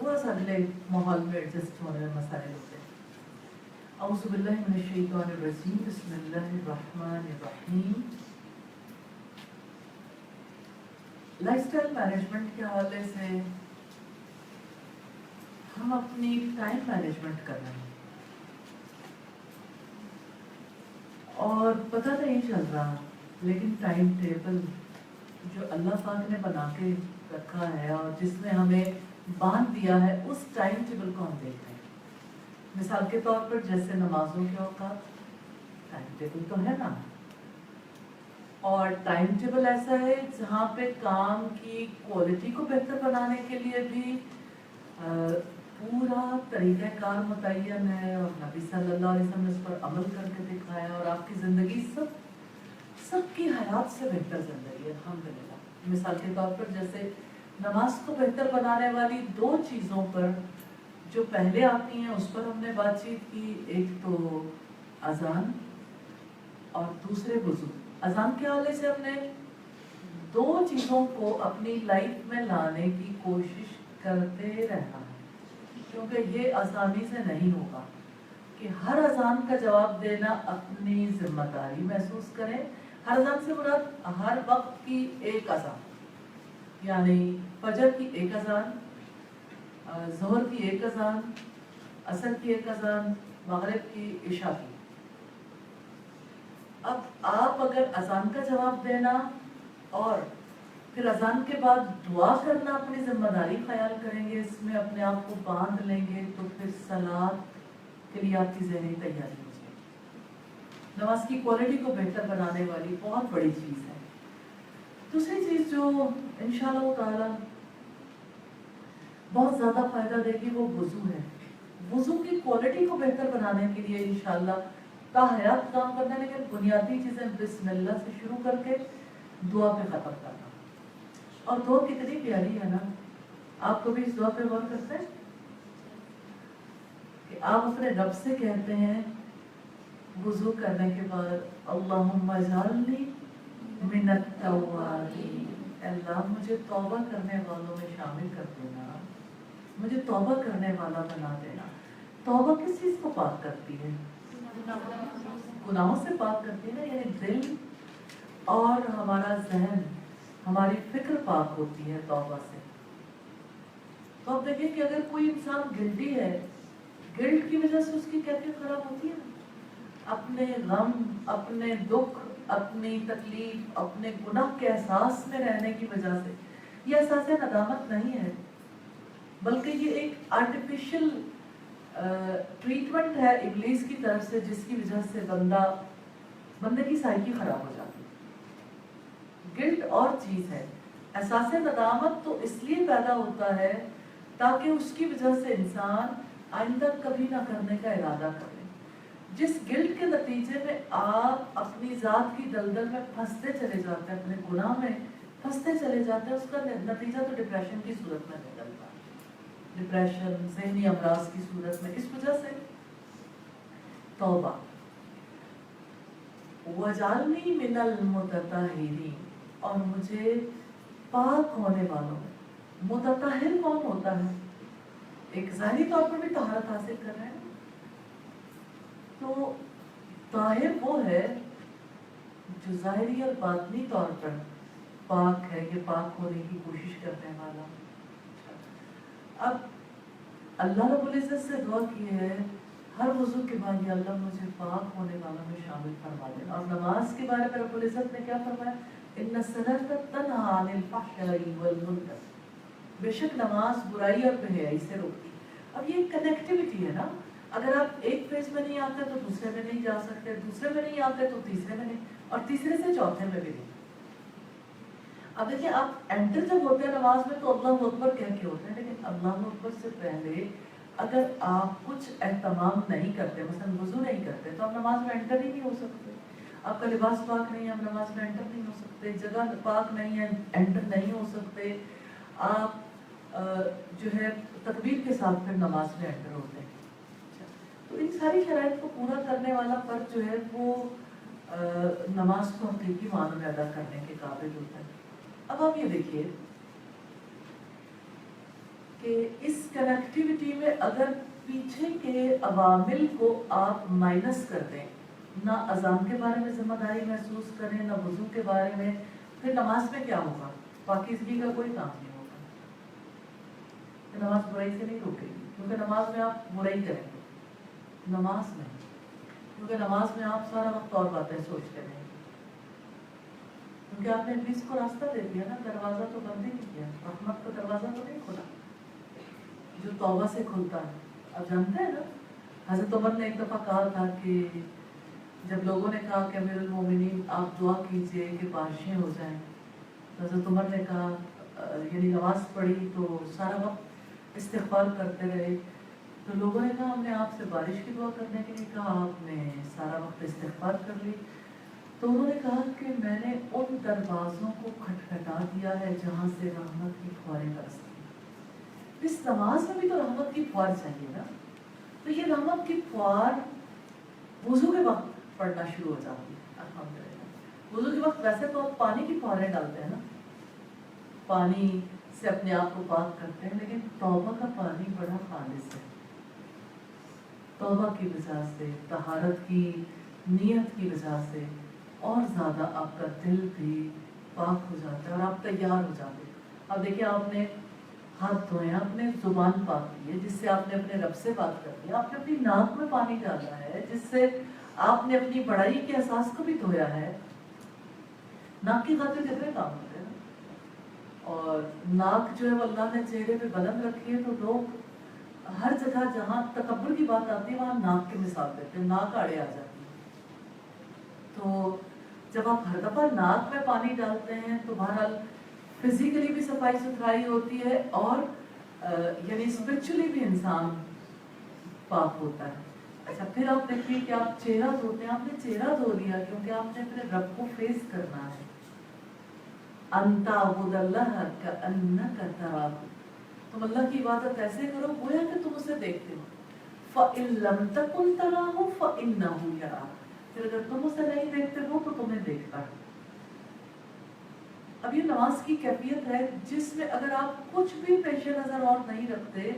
थोड़ा सा अगले माहौल में एडजस्ट होने में मसाइल होते हैं। औज़ु बिल्लाहि मिनश शैतानिर रजीम, बिस्मिल्लाहिर रहमानिर रहीम। लाइफस्टाइल मैनेजमेंट के हवाले से हम अपनी टाइम मैनेजमेंट कर रहे हैं और पता नहीं चल रहा, लेकिन टाइम टेबल जो अल्लाह पाक ने बना के रखा है और जिसने हमें बांध दिया है, उस टाइम टेबल को हम देखते हैं। मिसाल के तौर पर जैसे नमाजों के औकात, टाइम टेबल तो है ना, और टाइम टेबल ऐसा है जहाँ पे काम की क्वालिटी को बेहतर बनाने के लिए भी पूरा तरीक़ाकार मुतय्यन है और नबी सल्लल्लाहु अलैहि वसल्लम ने उस पर अमल करके दिखाया और आपकी ज़िंदगी सबकी हयात से बेहतर ज़िंदगी है अल्हम्दुलिल्लाह। मिसाल के तौर पर जैसे नमाज को बेहतर बनाने वाली दो चीज़ों पर जो पहले आती हैं उस पर हमने बातचीत की, एक तो अजान और दूसरे वुज़ू। अजान के हवाले से हमने दो चीज़ों को अपनी लाइफ में लाने की कोशिश करते रहना है, क्योंकि ये आसानी से नहीं होगा कि हर अजान का जवाब देना अपनी जिम्मेदारी महसूस करें। हर अजान से मुराद हर वक्त की एक अजान, यानी फजर की एक अजान, ज़ोहर की एक अजान, असर की एक अजान, मगरिब की, इशा की। अब आप अगर अजान का जवाब देना और फिर अजान के बाद दुआ करना अपनी जिम्मेदारी ख्याल करेंगे, इसमें अपने आप को बांध लेंगे, तो फिर सलात के लिए आपकी ज़हनी तैयारी हो जाएगी। नमाज की क्वालिटी को बेहतर बनाने वाली बहुत बड़ी चीज़ है। दूसरी चीज़ जो इंशाअल्लाह ताला बहुत ज़्यादा फ़ायदा देगी वो वुज़ू है। वुज़ू की क्वालिटी को बेहतर बनाने के लिए इंशाअल्लाह ताहयात काम करना, लेकिन बुनियादी चीज़ें बिस्मिल्लाह से शुरू करके दुआ पे ख़त्म करना। और दुआ कितनी प्यारी है ना, आप कभी इस दुआ पे गौर करते हैं कि आप अपने रब से कहते हैं वुज़ू करने के बाद, अल्लाहुम्मा जअलनी मिनत तव्वाबीन, अल्लाह मुझे तौबा करने वालों में शामिल कर देना, मुझे तौबा करने वाला बना देना। तौबा किस चीज़ को पाक करती है? गुनाहों से पाक करती है ना, यानी दिल और हमारा जहन, हमारी फिक्र पाक होती है तौबा से। तो आप देखिए कि अगर कोई इंसान गिल्टी है, गिल्ट की वजह से उसकी कैफियत खराब होती है, अपने गम, अपने दुख, अपनी तकलीफ, अपने गुनाह के एहसास में रहने की वजह से। ये एहसास नदामत नहीं है, बल्कि ये एक आर्टिफिशियल ट्रीटमेंट है इब्लीस की तरफ से, जिसकी वजह से बंदे की साइकी खराब हो जाती है। गिल्ट और चीज़ है, एहसास नदामत तो इसलिए पैदा होता है ताकि उसकी वजह से इंसान आइंदा कभी ना करने का इरादा करे। जिस गिल्ट के नतीजे में आप अपनी ज़ात की दलदल में फंसते चले जाते हैं, अपने गुनाह में फंसते चले जाते हैं, उसका नतीजा तो डिप्रेशन की सूरत में निकलता है, डिप्रेशन, ज़हनी अमराज की सूरत में। इस वजह से तौबा, वजालनी मिनल मुतताहिरीन, और मुझे पाक होने वालों में। मुतताहिर कौन होता है? एक ज़ाहिरी तौर पर भी तहारत हासिल कर रहे हैं, तो ताहिर वो है जो ज़ाहिरी और बातनी तौर पर पाक है, ये पाक होने की कोशिश करने वाला। अब अल्लाह रब्बुल इज़्ज़त से दुआ की है हर वज़ू के बाद, या अल्लाह मुझे पाक होने वालों में शामिल फरमा देना। और नमाज के बारे में रब्बुल इज़्ज़त ने क्या फरमाया? इन्ना सलात तन्हा अनिल फ़हशाई वल मुनकर, बेशक नमाज बुराई और बेहयाई से रोकती। अब ये कनेक्टिविटी है ना, अगर आप एक फेज में नहीं आते तो दूसरे में नहीं जा सकते, दूसरे में नहीं आते तो तीसरे में नहीं, और तीसरे से चौथे में भी नहीं। अब देखिए, आप एंटर जब होते हैं नमाज में तो अल्लाहु अकबर कह के होते हैं, लेकिन अल्लाहु अकबर से पहले अगर आप कुछ एहतमाम नहीं करते, मसलन वुज़ू नहीं करते, तो आप नमाज में एंटर ही नहीं हो सकते। आपका लिबास पाक नहीं है, आप नमाज में एंटर नहीं हो सकते। जगह पाक नहीं है, एंटर नहीं हो सकते। आप जो है तकबीर के साथ फिर नमाज में एंटर होते हैं। तो इन सारी शराइत को पूरा करने वाला फर्द जो है वो नमाज को हकीकी मानों में अदा करने के काबिल होता है। अब आप ये देखिए کہ اس کنیکٹیوٹی میں اگر پیچھے کے عوامل کو آپ مائنس کر دیں، نہ اذان کے بارے میں ذمہ داری محسوس کریں، نہ وضو کے بارے میں، پھر نماز میں کیا ہوگا؟ پاکیزگی کا کوئی کام نہیں ہوگا. نماز برائی سے نہیں روکے گی، کیونکہ نماز میں آپ برائی کریں گے. نماز میں، کیونکہ نماز میں آپ سارا وقت اور باتیں سوچتے رہیں گے، کیونکہ آپ نے ابلیس کو راستہ دے دیا نا. دروازہ تو بند ہی نہیں کیا، رحمت کا دروازہ تو نہیں کھلا جو توبہ سے کھلتا ہے. اب جانتے ہیں نا، حضرت عمر نے ایک دفعہ کہا تھا کہ جب لوگوں نے کہا کہ امیر المومنین آپ دعا کیجئے کہ بارشیں ہو جائیں، تو حضرت عمر نے کہا یعنی نماز پڑھی تو سارا وقت استغفار کرتے رہے. تو لوگوں نے کہا ہم نے آپ سے بارش کی دعا کرنے کے لیے کہا، آپ نے سارا وقت استغفار کر لی. تو انہوں نے کہا کہ میں نے ان دروازوں کو کھٹکھٹا دیا ہے جہاں سے رحمت کی فواریں برستی. اس نماز میں بھی تو رحمت کی فوار چاہیے نا. تو یہ رحمت کی فوار وضو کے وقت پڑھنا شروع ہو جاتی ہے. الحمدللہ وضو کے وقت ویسے تو آپ پانی کی فواریں ڈالتے ہیں نا، پانی سے اپنے آپ کو پاک کرتے ہیں، لیکن توبہ کا پانی بڑا خالص ہے. توبہ کی وجہ سے، طہارت کی نیت کی وجہ سے اور زیادہ آپ کا دل بھی پاک ہو جاتا ہے اور آپ تیار ہو جاتے ہیں. اب دیکھیں آپ نے ہاتھ دھوئے، آپ نے زبان پاک کی ہے جس سے آپ نے اپنے رب سے بات کر دی، آپ نے اپنی ناک میں پانی ڈالا ہے جس سے آپ نے اپنی بڑائی کے احساس کو بھی دھویا ہے. ناک کی خاطر کتنے کام ہوتے ہیں. اور ناک جو ہے وہ اللہ نے چہرے پہ بلند رکھی ہے، تو لوگ ہر جگہ جہاں تکبر کی بات آتی ہے وہاں ناک کی مثال دیتے ہیں، ناک آڑے آ جاتی ہے. تو جب آپ ہر دفعہ ناک میں پانی ڈالتے ہیں تو بہرحال فزیکلی بھی صفائی ستھرائی ہوتی ہے اور یعنی اسپرچولی بھی انسان پاک ہوتا ہے. اچھا پھر آپ دیکھیے کہ آپ چہرہ دھوتے ہیں، آپ نے چہرہ دھو لیا کیونکہ آپ نے اپنے رب کو فیس کرنا ہے. انت عبد اللہ کأنک تراہ، تم اللہ کی عبادت ایسے کرو گویا کہ تم اسے دیکھتے ہو. فإن لم تکن تراہ فإنہ یراک، پھر اگر تم اسے نہیں دیکھتے ہو تو تمہیں دیکھتا ہے. اب یہ نماز کی کیفیت ہے جس میں اگر آپ کچھ بھی پیش نظر اور نہیں رکھتے،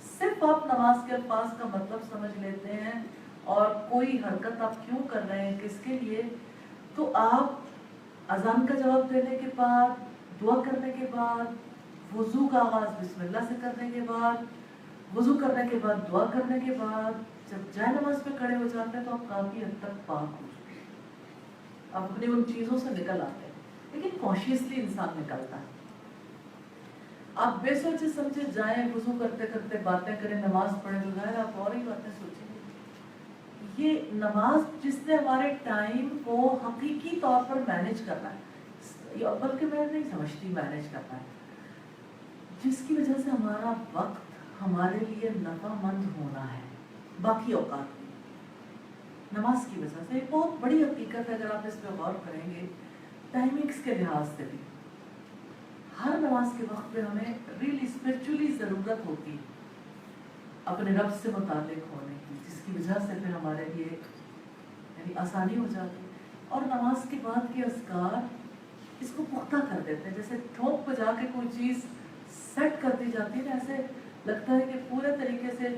صرف آپ نماز کے الفاظ کا مطلب سمجھ لیتے ہیں اور کوئی حرکت آپ کیوں کر رہے ہیں، کس کے لیے، تو آپ اذان کا جواب دینے کے بعد، دعا کرنے کے بعد، وضو کا آغاز بسم اللہ سے کرنے کے بعد، وضو کرنے کے بعد دعا کرنے کے بعد جب جائے نماز پہ کھڑے ہو جاتے ہیں تو آپ کافی حد تک پاک ہو چکے ہیں، آپ اپنی ان چیزوں سے نکل آتے ہیں. لیکن کانشیسلی انسان نکلتا ہے. آپ بے سوچے سمجھے جائیں، وضو کرتے کرتے باتیں کریں، نماز پڑھیں تو ظاہر آپ اور ہی باتیں سوچیں گے. یہ نماز جس نے ہمارے ٹائم کو حقیقی طور پر مینیج کرنا ہے، بلکہ میں نہیں سمجھتی مینیج کرنا ہے، جس کی وجہ سے ہمارا وقت ہمارے لیے نفع مند ہونا ہے باقی اوقات میں. نماز کی وجہ سے ایک بہت بڑی حقیقت ہے، اگر آپ اس پہ غور کریں گے ٹائمنگز کے لحاظ سے بھی. ہر نماز کے وقت پہ ہمیں ریئلی اسپرچولی ضرورت ہوتی ہے اپنے رب سے متعلق ہونے کی، جس کی وجہ سے پھر ہمارے لیے یعنی آسانی ہو جاتی ہے. اور نماز کے بعد کے اذکار اس کو پختہ کر دیتے ہیں. جیسے ٹھوک پہ جا کے کوئی چیز سیٹ کر دی جاتی ہے نا، ایسے لگتا ہے کہ پورے طریقے سے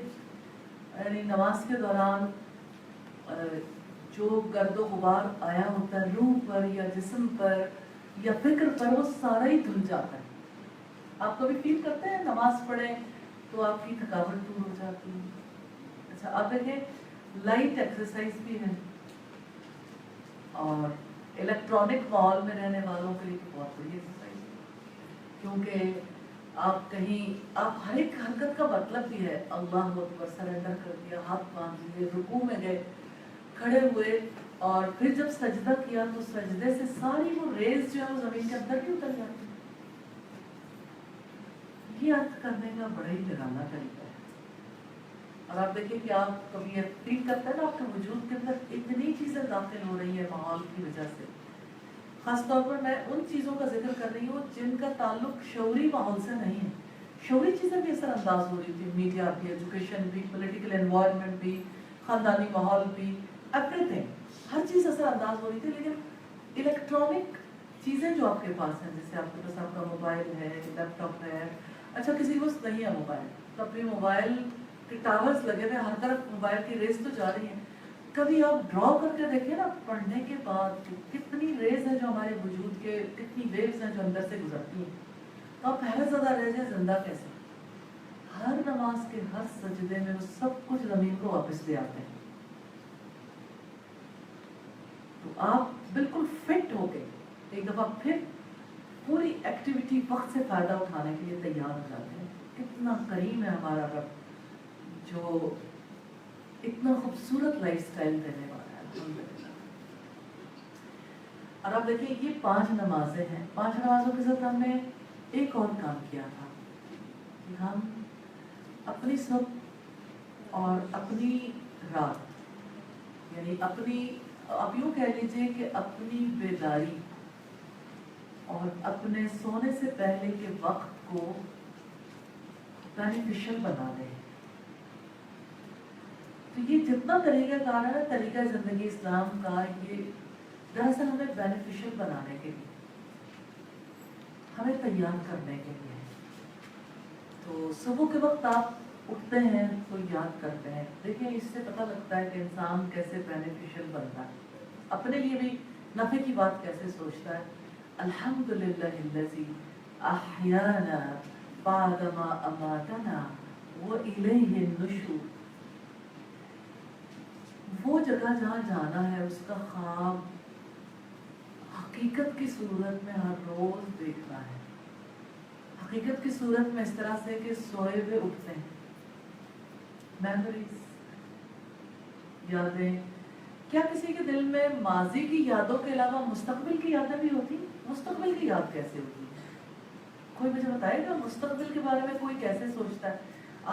یعنی نماز کے دوران جو گرد و غبار آیا ہوتا ہے روح پر یا جسم پر یا فکر پر، وہ سارا ہی دھل جاتا ہے. آپ کبھی فیل کرتے ہیں نماز پڑھیں تو آپ کی تھکاوٹ دور ہو جاتی ہے. اچھا آپ دیکھیں لائٹ ایکسرسائز بھی ہے، اور الیکٹرانک ماحول میں رہنے والوں کے لیے تو بہت بڑی ایکسرسائز ہے، کیونکہ آپ کہیں آپ ہر ایک حرکت کا مطلب بھی ہے. اللہ اکبر، سرنڈر کر دیا، ہاتھ باندھ لیے، رکوع میں گئے، کھڑے ہوئے، اور پھر جب سجدہ کیا تو سجدے سے ساری وہ ریز جو ہے وہ زمین کے اندر ہی اتر جاتی ہے. یہ عرض کرنے کا بڑا ہی نرالا طریقہ ہے. اور آپ دیکھیں کہ آپ کبھی فیل کرتے ہیں نا آپ کے وجود کے اندر اتنی چیزیں داخل ہو رہی ہیں ماحول کی وجہ سے. خاص طور پر میں ان چیزوں کا ذکر کر رہی ہوں جن کا تعلق شعوری ماحول سے نہیں ہے. شعوری چیزیں بھی اثر انداز ہو رہی تھی، میڈیا بھی، ایجوکیشن بھی، پولیٹیکل انوائرمنٹ بھی، خاندانی ماحول بھی، ایوری تھنگ، ہر چیز اثر انداز ہو رہی تھی. لیکن الیکٹرانک چیزیں جو آپ کے پاس ہیں، جیسے آپ کے پاس آپ کا موبائل ہے، لیپ ٹاپ ہے، اچھا کسی کو نہیں ہے موبائل تو اپنی موبائل کے ٹاورز لگے ہوئے، ہر طرف موبائل کی ریز تو جا رہی ہیں. کبھی آپ ڈرا کر کے دیکھیں نا پڑھنے کے بعد کتنی ریز ہیں جو ہمارے وجود کے، کتنی ویوز ہیں جو اندر سے گزرتی ہیں. تو آپ حیرت زدہ رہ جائیں زندہ کیسے. ہر نماز کے ہر سجدے میں وہ سب کچھ زمین کو واپس لے آتے ہیں. تو آپ بالکل فٹ ہو کے ایک دفعہ پھر پوری ایکٹیویٹی وقت سے فائدہ اٹھانے کے لیے تیار ہو جاتے ہیں. کتنا کریم ہے ہمارا رب جو اتنا خوبصورت لائف سٹائل دینے والا ہے. الحمدللہ. اور آپ دیکھیں یہ 5 نمازیں ہیں. 5 نمازوں کے ساتھ ہم نے ایک اور کام کیا تھا کہ ہم اپنی صبح اور اپنی رات، یعنی اپنی، آپ یوں کہہ لیجیے کہ اپنی بیداری اور اپنے سونے سے پہلے کے وقت کو بینیفیشل بنا دیں. تو یہ جتنا طریقہ کار ہے نا طریقہ زندگی اسلام کا، یہ دراصل ہمیں بینیفیشل بنانے کے لیے، ہمیں تیار کرنے کے لیے. تو صبح کے وقت آپ اٹھتے ہیں تو یاد کرتے ہیں. دیکھیں اس سے پتہ لگتا ہے کہ انسان کیسے بینیفیشل بنتا ہے، اپنے لیے بھی نفع کی بات کیسے سوچتا ہے. الحمدللہ الذی احیانا بعدما اماتنا والیہ النشور. وہ جگہ جہاں جانا ہے اس کا خواب حقیقت کی صورت میں ہر روز دیکھنا ہے. حقیقت کی صورت میں اس طرح سے کہ سوئے ہوئے اٹھتے ہیں. میموریز، یادیں. کیا کسی کے دل میں ماضی کی یادوں کے علاوہ مستقبل کی یادیں بھی ہوتی؟ مستقبل کی یاد کیسے ہوتی ہے؟ کوئی مجھے بتائے گا مستقبل کے بارے میں کوئی کیسے سوچتا ہے؟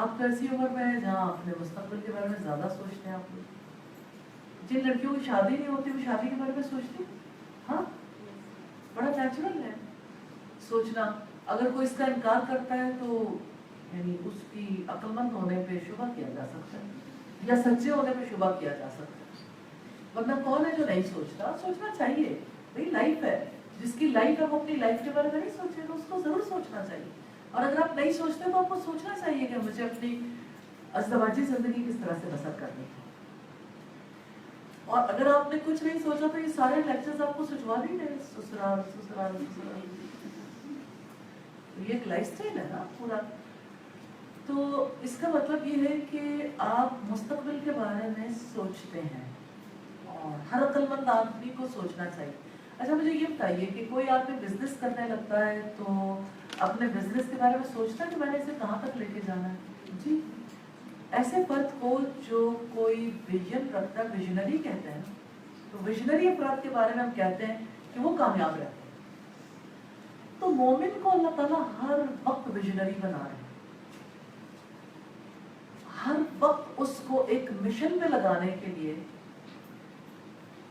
آپ تو ایسی عمر میں ہیں جہاں اپنے مستقبل کے بارے میں زیادہ سوچتے ہیں. آپ لوگ جن لڑکیوں کی شادی نہیں ہوتی وہ شادی کے بارے میں سوچتی. ہاں بڑا نیچرل ہے سوچنا. اگر کوئی اس کا انکار کرتا ہے تو یعنی اس کی عقل مند ہونے پہ شبہ کیا جا سکتا ہے یا سچے ہونے پہ شبہ کیا جا سکتا ہے. ورنہ کون ہے جو نہیں سوچتا؟ سوچنا چاہیے بھائی، لائف ہے. جس کی لائف ہے وہ اپنی لائف کے بارے میں نہیں سوچے تو اس کو ضرور سوچنا چاہیے. اور اگر آپ نہیں سوچتے تو آپ کو سوچنا چاہیے کہ مجھے اپنی ازدواجی زندگی کس طرح سے بسر کرنی ہے. اور اگر آپ نے کچھ نہیں سوچا تو یہ سارے لیکچرز آپ کو سجوا نہیں رہے. سسرال سسرال سسرال، یہ ایک لائف سٹائل ہے نا پورا. تو اس کا مطلب یہ ہے کہ آپ مستقبل کے بارے میں سوچتے ہیں اور ہر عقل مند آدمی کو سوچنا چاہیے. اچھا مجھے یہ بتائیے کہ کوئی آدمی بزنس کرنے لگتا ہے تو اپنے بزنس کے بارے میں سوچتا ہے کہ میں نے اسے کہاں تک لے کے جانا ہے؟ جی. ایسے فرد کو جو کوئی ویژن رکھتا ہے، ویژنری کہتے ہیں. تو ویژنری افراد کے بارے میں ہم کہتے ہیں کہ وہ کامیاب رہتے ہیں. تو مومن کو اللہ تعالیٰ ہر وقت ویژنری بنا رہے ہیں، ہر وقت اس کو ایک مشن میں لگانے کے لیے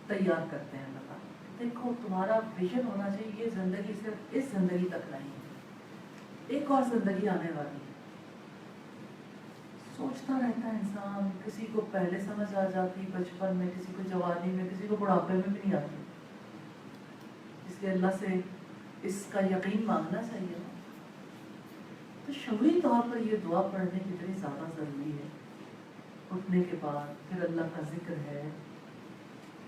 تیار کرتے ہیں. اللہ تعالیٰ دیکھو تمہارا ویژن ہونا چاہیے، یہ زندگی صرف اس زندگی تک نہیں ہے، ایک اور زندگی آنے والی ہے. سوچتا رہتا ہے انسان. کسی کو پہلے سمجھ آ جاتی بچپن میں، کسی کو جوانی میں، کسی کو بڑھاپے میں بھی نہیں آتی. اس لیے اللہ سے اس کا یقین مانگنا چاہیے. تو شعوری طور پر یہ دعا پڑھنے کتنی زیادہ ضروری ہے. اٹھنے کے بعد پھر اللہ کا ذکر ہے.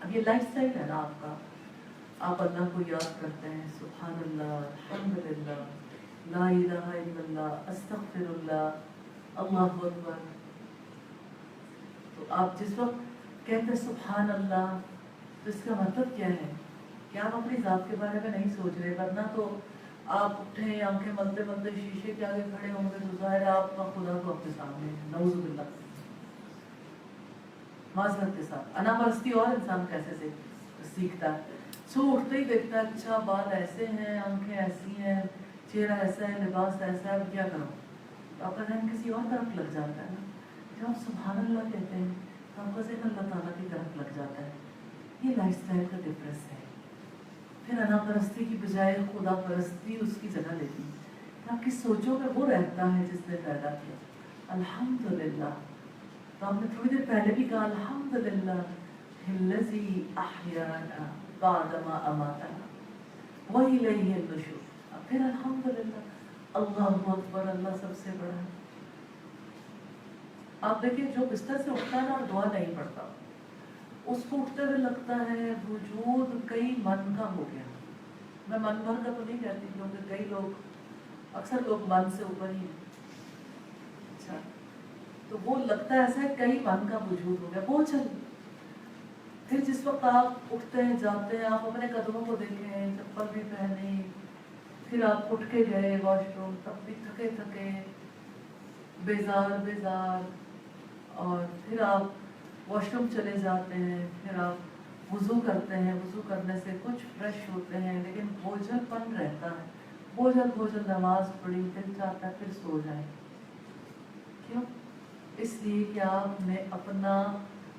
اب یہ لائف سٹائل ہے نا آپ کا. آپ اللہ کو یاد کرتے ہیں، سبحان اللہ، الحمدللہ، لا الہ الا اللہ، استغفر اللہ، اللہ اکبر. تو آپ جس وقت کہتے ہیں سبحان اللہ تو اس کا مطلب کیا ہے کہ آپ اپنی ذات کے بارے میں نہیں سوچ رہے. ورنہ تو آپ اٹھے آنکھیں ملتے ملتے شیشے کے آگے کھڑے ہوں گے تو ظاہر ہے آپ کا خدا تو اپنے سامنے ہے. نعوذ باللہ. معذرت کے ساتھ انا پرستی اور انسان کیسے سے سیکھتا ہے. سو اٹھتے ہی دیکھتا ہے اچھا بال ایسے ہیں، آنکھیں ایسی ہیں، چہرہ ایسا ہے، لباس ایسا ہے، اب کیا کروں؟ تو آپ کا ذہن کسی اور طرف لگ جاتا ہے نا. جب آپ سبحان اللہ کہتے ہیں تو آپ کا ذہن اللہ تعالیٰ کی طرف لگ جاتا ہے. یہ لائف سٹائل کا ڈفرینس ہے. پھر انا پرستی کی بجائے خدا پرستی اس کی جگہ لیتی ہے. آپ کی سوچوں میں وہ رہتا ہے جس نے پیدا کیا. الحمدللہ. تو آپ نے تھوڑی دیر پہلے بھی کہا الحمدللہ الذی احیانا بعدما اماتنا والیہ النشور. پھر الحمدللہ अल्लाहु अकबर, अल्लाह सबसे बड़ा है। आप देखिए जो बिस्तर से उठता है ना और दुआ नहीं पढ़ता, उसको उठते हुए लगता है वजूद कई मन का हो गया। मैं मन भर का तो नहीं कहती, क्योंकि कई लोग, अक्सर लोग मन से ऊपर ही हैं। अच्छा, तो वो लगता है ऐसा है कई मन का वजूद हो गया, वो चल। फिर जिस वक्त आप उठते हैं जाते हैं, आप अपने कदमों को देखें, चप्पल भी पहने, फिर आप उठ के गए वॉशरूम, तब भी थके थके, बेजार बेजार, और फिर आप वॉशरूम चले जाते हैं, फिर आप वुज़ू करते हैं, वुज़ू करने से कुछ फ्रेश होते हैं, लेकिन बोझलपन रहता है, बोझल नमाज पढ़ी, दिल चाहता है फिर सो जाए। क्यों? इसलिए कि आपने अपना,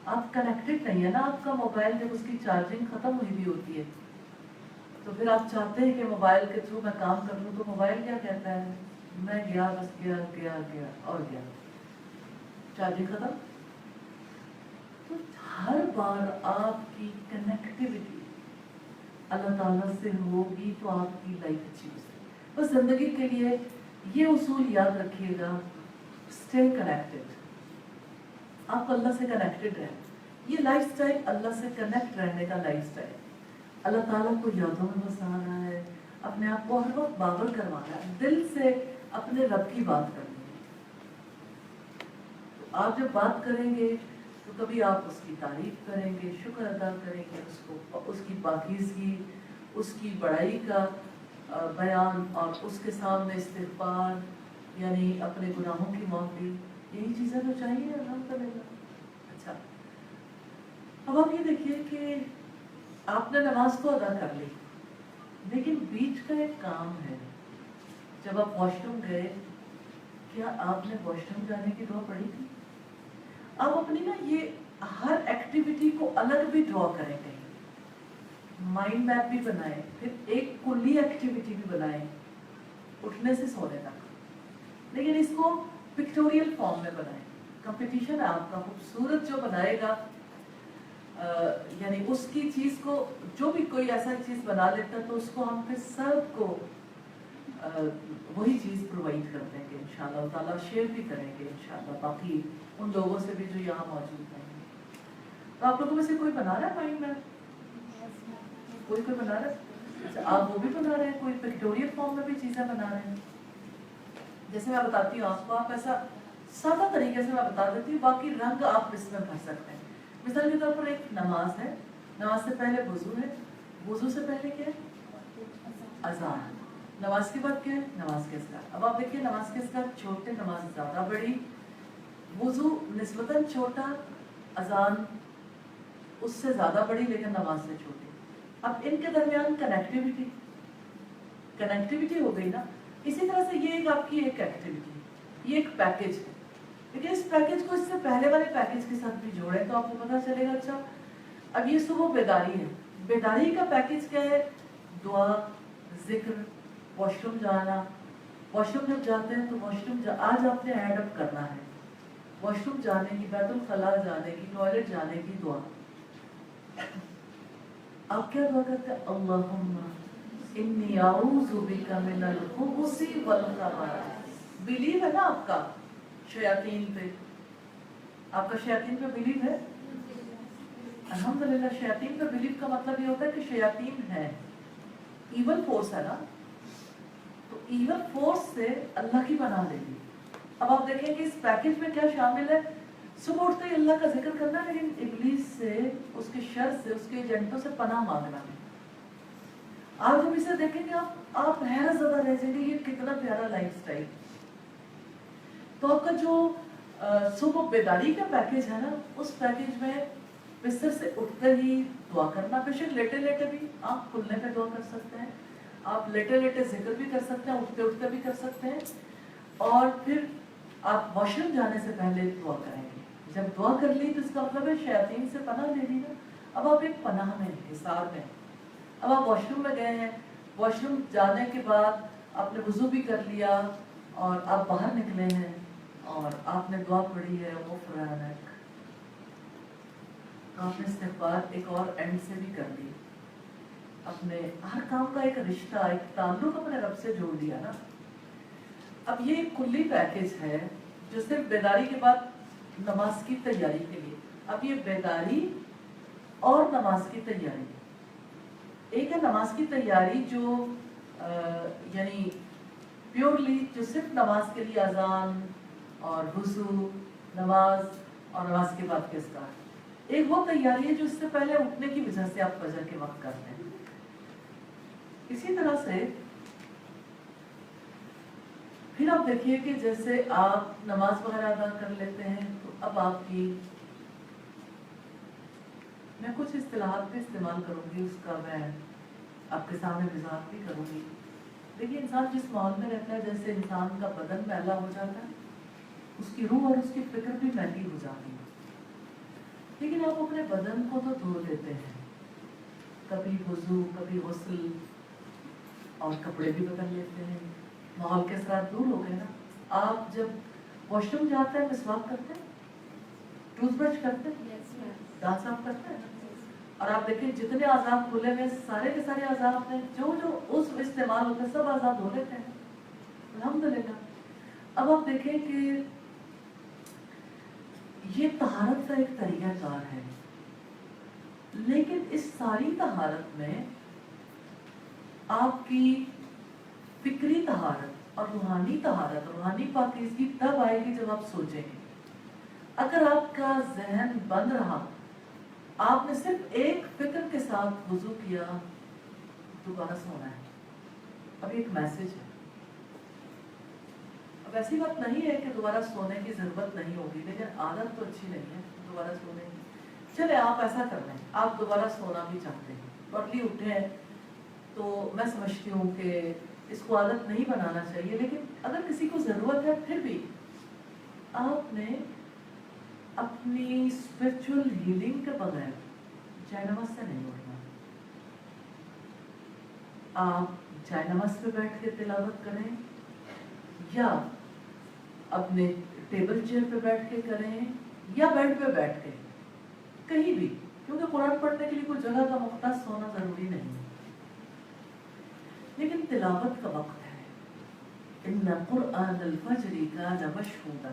आप कनेक्टेड नहीं है ना। आपका मोबाइल जब उसकी चार्जिंग खत्म हुई भी होती है तो फिर आप चाहते हैं कि मोबाइल के थ्रू मैं काम कर लूँ, तो मोबाइल क्या कहता है, मैं गया, बस गया गया गया और गया, चार्जिंग खत्म। तो हर बार आपकी कनेक्टिविटी अल्लाह ताला से होगी तो आपकी लाइफ अच्छी हो सकती। बस जिंदगी के लिए ये उसूल याद रखिएगा, स्टे कनेक्टेड। आप अल्लाह से कनेक्टेड रहें। ये लाइफस्टाइल अल्लाह से कनेक्ट रहने का लाइफस्टाइल, अल्लाह ताला को यादों में बसा रहा है, अपने आप को हर वक्त बाबर करवा रहा है, दिल से अपने रब की बात करनी है। तो आप जब बात करेंगे तो कभी आप उसकी तारीफ करेंगे, शुक्र अदा करेंगे, उसको, उसकी पाकीज़गी, उसकी बड़ाई का बयान, और उसके सामने इस्तिग़फ़ार, यानी अपने गुनाहों की माफ़ी, यही चीज़ें तो चाहिए अल्हम्दुलिल्लाह। अच्छा, अब आप ये देखिए कि आपने नमाज को अदा कर ली, लेकिन बीच का एक काम है, जब आप वॉशरूम गए, क्या आपने वॉशरूम जाने की दुआ पढ़ी थी? आप अपनी ना ये हर एक्टिविटी को अलग भी ड्रॉ करें, कहीं माइंड मैप भी बनाएं, फिर एक कुल्ली एक्टिविटी भी बनाएं, उठने से सोने तक, लेकिन इसको पिक्टोरियल फॉर्म में बनाएं। कंपटीशन है आपका, खूबसूरत जो बनाएगा, यानी उसकी चीज़ को, जो भी कोई ऐसा चीज़ बना लेता है तो उसको हम फिर सबको वही चीज़ प्रोवाइड कर देंगे इंशाअल्लाह ताला, शेयर भी करेंगे इंशाअल्लाह बाकी उन लोगों से भी जो यहाँ मौजूद हैं। तो आप लोगों में से कोई बना रहा है माइंड मैप? कोई बना रहा है? अच्छा, आप वो भी बना रहे हैं, कोई पिक्टोरियल फॉर्म में भी चीज़ें बना रहे हैं। जैसे मैं बताती हूँ आपको, आप ऐसा सादा तरीके से मैं बता देती हूँ, बाकी रंग आप इसमें भर सकते हैं। मिसाल के तौर पर एक नमाज है, नमाज से पहले वुज़ू है, वुज़ू से पहले क्या है, अज़ान, नमाज के बाद क्या है, नमाज के साथ। अब आप देखिए नमाज के साथ छोटे, नमाज ज़्यादा बड़ी, वुज़ू निस्बतन छोटा, अज़ान उससे ज़्यादा बड़ी, लेकिन नमाज से छोटी। अब इनके दरमियान कनेक्टिविटी हो गई ना। इसी तरह से ये एक आपकी एक एक्टिविटी, ये एक पैकेज है, लेकिन इस पैकेज को इससे पहले वाले पैकेज के साथ भी जोड़े तो आपको पता चलेगा। अच्छा, अब ये सुबह बेदारी है, बेदारी का पैकेज क्या है, दुआ, जिक्र, वॉशरूम जाना, वॉशरूम जब जाते हैं तो वॉशरूम आज आपने ऐड अप करना है, वॉशरूम जाने की, बैतुल खला जाने की, टॉयलेट जाने की दुआ। आप क्या दुआ करते हैं, अल्लाहुम्मा इन्नी आऊज़ु बिका मिनल खुबुसी वल खबाइस। बिलीव है ना आपका शयातीन पे, आपका शयातीन पे बिलीव है? अल्हम्दुलिल्लाह। शयातीन पे बिलीव का मतलब ये होता है कि शयातीन है, इवल फोर्स है ना, तो इवल फोर्स से अल्लाह की पनाह लेगी। अब आप देखेंगे इस पैकेज में क्या शामिल है, सुबह उठते ही अल्लाह का जिक्र करना, लेकिन इब्लीस से, उसके शर से, उसके एजेंटों से पनाह मांगना है। आप जब इसे देखेंगे आप हैरत ज़दा रह जाएंगे, ये कितना प्यारा लाइफस्टाइल। तो आपका जो सुबह बेदारी का पैकेज है ना, उस पैकेज में बिस्तर से उठते ही दुआ करना, बेशक लेटे लेटे भी, आप खुलने पे दुआ कर सकते हैं, आप लेटे लेटे जिक्र भी कर सकते हैं, उठते उठते भी कर सकते हैं, और फिर आप वॉशरूम जाने से पहले दुआ करेंगे। जब दुआ कर ली तो इसका मतलब है शैतान से पनाह ले ली ना। अब आप एक पनाह में, हिसार में, अब आप वॉशरूम में गए हैं, वॉशरूम जाने के बाद आपने वुज़ू भी कर लिया और आप बाहर निकले हैं और आपने दुआ पढ़ी है गुफ़रानक, आपने इस्तिग़फ़ार एक और एंड से भी कर ली, अपने हर काम का एक रिश्ता, एक ताल्लुक अपने रब से जोड़ दिया ना। اب یہ ایک کلی پیکج ہے جو صرف بیداری کے بعد نماز کی تیاری کے لیے. اب یہ بیداری اور نماز کی تیاری. ایک ہے نماز کی تیاری جو یعنی پیورلی جو صرف نماز کے لیے اذان اور وضو، نماز اور نماز کے بعد کے اذکار. ایک وہ تیاری ہے جو اس سے پہلے اٹھنے کی وجہ سے آپ فجر کے وقت کرتے ہیں. اسی طرح سے پھر آپ دیکھیے کہ جیسے آپ نماز وغیرہ ادا کر لیتے ہیں تو اب آپ کی، میں کچھ اصطلاحات بھی استعمال کروں گی، اس کا میں آپ کے سامنے وضاحت بھی کروں گی. دیکھیے انسان جس ماحول میں رہتا ہے، جیسے انسان کا بدن میلا ہو جاتا ہے، اس کی روح اور اس کی فکر بھی میلی ہو جاتی ہے. لیکن آپ اپنے بدن کو تو دھو لیتے ہیں، کبھی وضو، کبھی غسل، اور کپڑے بھی بدل لیتے ہیں. ماحول کے اثرات دور ہو گئے نا. آپ جب واش روم جاتے ہیں مسواک کرتے ہیں، ٹوتھ برش کرتے ہیں، دانت صاف کرتے ہیں، اور آپ دیکھیں جتنے اعضاء کھلے ہوئے سارے کے سارے اعضاء اپنے جو عضو استعمال ہوتے ہیں سب اعضاء دھو لیتے ہیں الحمدللہ. اب آپ دیکھیں کہ یہ طہارت کا ایک طریقہ کار ہے، لیکن اس ساری طہارت میں آپ کی فکری طہارت اور روحانی طہارت، روحانی پاکیزگی تب آئے گی جب آپ سوچیں گے. اگر آپ کا ذہن بند رہا، آپ نے صرف ایک فکر کے ساتھ وضو کیا، دوبارہ سونا ہے. اب ایک میسج ہے. اب ایسی بات نہیں ہے کہ دوبارہ سونے کی ضرورت نہیں ہوگی، لیکن عادت تو اچھی نہیں ہے دوبارہ سونے کی. چلے آپ ایسا کر لیں، آپ دوبارہ سونا بھی چاہتے ہیں، ارلی اٹھیں، تو میں سمجھتی ہوں کہ اس کو عادت نہیں بنانا چاہیے. لیکن اگر کسی کو ضرورت ہے پھر بھی آپ نے اپنی اسپرچل ہیلنگ کے بغیر جائے نماز سے نہیں اٹھنا. آپ جائے نماز پہ بیٹھ کے تلاوت کریں یا اپنے ٹیبل چیئر پہ بیٹھ کے کریں یا بیڈ پہ بیٹھ کے، کہیں بھی، کیونکہ قرآن پڑھنے کے لیے کوئی جگہ کا مختص ہونا ضروری نہیں ہے. لیکن تلاوت کا وقت ہے. ان قرآن الفجر کان مشہودا،